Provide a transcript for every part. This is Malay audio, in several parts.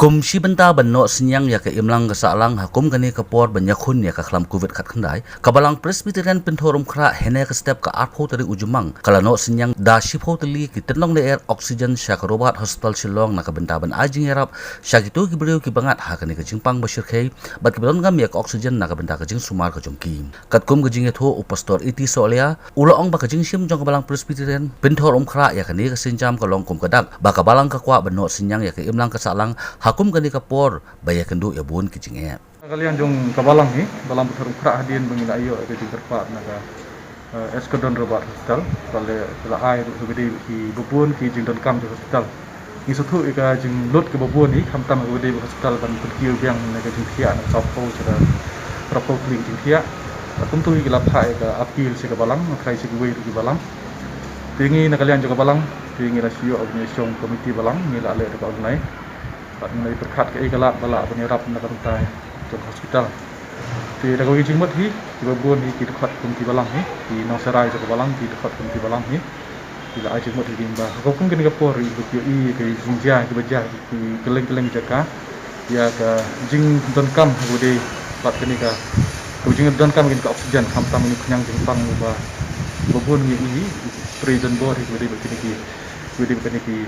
Kum si benta benno senyang ya ke imlang ke salang hakum gani ke por banyak hun ya ke kelam covid kat kendai kabalang presbyterian pintorum kra hene ke step ke arpo tadi ujumang kala no senyang da shipho tali ki tenong le air oxygen syak robat hospital Shillong na ke benta ban ajing yarap syak itu ki beriu ki bangat ha kani ke jingpang basir khei bat ki belon gam ya ke oxygen na ke benta ke jing sumar ke jongki kat kum ke jing etho upastor iti solia ula ong ba ke jing sim jong kabalang presbyterian pintorum kra ya kani ke sinjam ke long kum kedak ba kabalang ke kwa benno senyang ya ke imlang ke salang hakum gani kapor baya kendu ya bun kicingnya kalian jong kabalang ni balang putar ukra hadian bangila ayo ke jingkerpat naga eskadron robot hospital kale kala ai ru gede ki bubun ki jingdon kam di hospital ni sutu ika jing lot ke bubun ni kamtam gede hospital ban perkiu biang naga jingkia na sopo cara propo kling jingkia akum tu gila phai ka appeal se kabalang khai se gwe ru balang tingi na kalian jong kabalang tingi la sio organisation committee balang ni la le ka online mengenai berkat ke igalak balak penyerap nak rentai untuk hospital. Di dagu ijing mat hi di babun hi di dekat kumti balang hi di Nongserai ke balang di dekat kumti balang hi di la ijing mat hi dimba. Kau pun kini kapor i bukio i ke jingjah ke bejah di keleng-keleng jaka ya ke jing donkam bude pat kini ka jing donkam kini ka oksigen kam tam ini kenyang jingpang ba babun hi prison board hi bude kini ki wedi beniki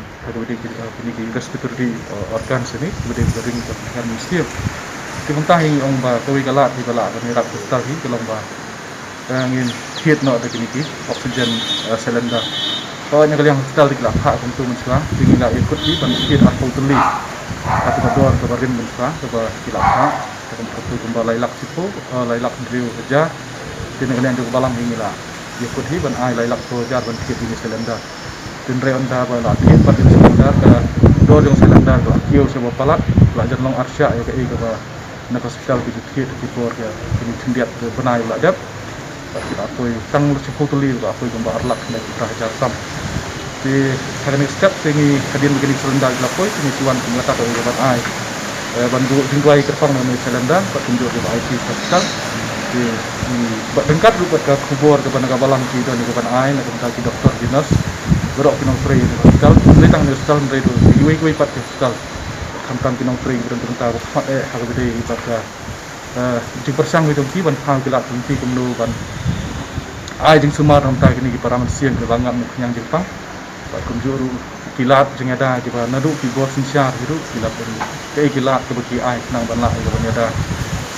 respiratory organs ini wedi bering dengan museum dimuntahi ong ba kawi galat di bala ni rak hospital hi kelong ba angin thiet no de beniki oxygen cylinder ko nya kaliang hospital di kelak ha kum tu mensa tingila ikut di ban thiet atau teli atau kedor ke barin mensa ke ba kelak ha kum tu kum ba lailak sipo lailak driu kerja tin kalian juga balang inilah ikut hi ban ai lailak ko jar ban thiet ini cylinder Tindre onda ba la tiet pat cylinder ka do jong cylinder ka kiu se bapalat la jan long arsya ya ka e ka ba na hospital ki tiet ki por ka ni tindiat ke benai la dap pat kita koi tang lu se fotoli ka koi gamba arlak na kita hajar tam di kami step tingi kadin begini cylinder la koi ni tuan ngata ko ba ai ban du dingwai kerpang na cylinder pat tunjuk di IT hospital di dengkat rupat ka kubur ke banaga balang ki do ni ka ban ai na ka doktor di nurse berok pinong free hospital litang hospital ndai do iwe pat hospital kamtam pinong free dan tentang hot harga gede ibat ka jing persang we dongki ban phang kilat dongki kumnu ban ai jing sumar ram ta kini ki paraman siang ke bangam nyang jepang pat kumjuru kilat jing ada ki ba nadu ki bor sinsyar hiru kilat ke kilat ke beki ai nang ban la ke ban ada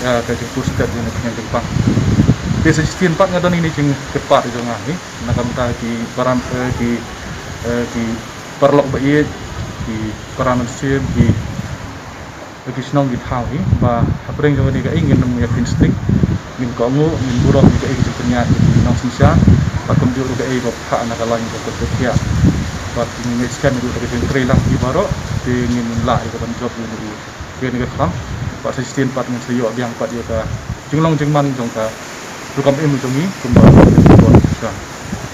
ya ke jing pusat jing nyang jepang desa sistin pat ngadon ini jing kepat itu ngahi nakam ta ki param ki perlok bayi di peranan sim di senong di thau hi ba hapreng jong ni ka ingin nemu ya insting min ko ngu min burong ka ing jepenya di nong sisa pakum ju ka e ba pha na ka lain ko ko kia ba ni scan du ka jeng trailang di baro di ngin la ka ban job ni ni ka kham ba sistin pat ngan sayo biang pat yo ka jinglong jingman jong ka rukam emu jongi kumba ko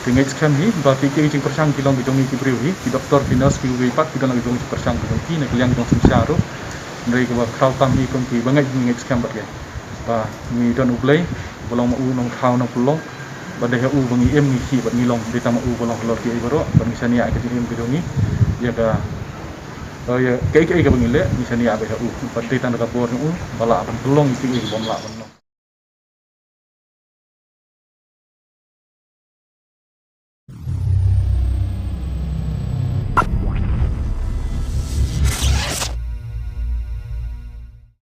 dengan scan hi ba ki jing persang kilong bidong ki briu hi ki doktor dinas ki wi pat ki don bidong ki persang bidong ki na kliang dong sensaro ndai ka ba kraw tam hi kom ki bangai dengan scan bat ke ba mi don ublei bolong u nong thau nong pulong ba de u bangi em ni ki bat ni long de tam u bolong lor ki baro ba ni sania ka jing bidong ni ya ka ya ke bangi le ni sania ba u pat de tan ka bor u bala ban pulong ki bom la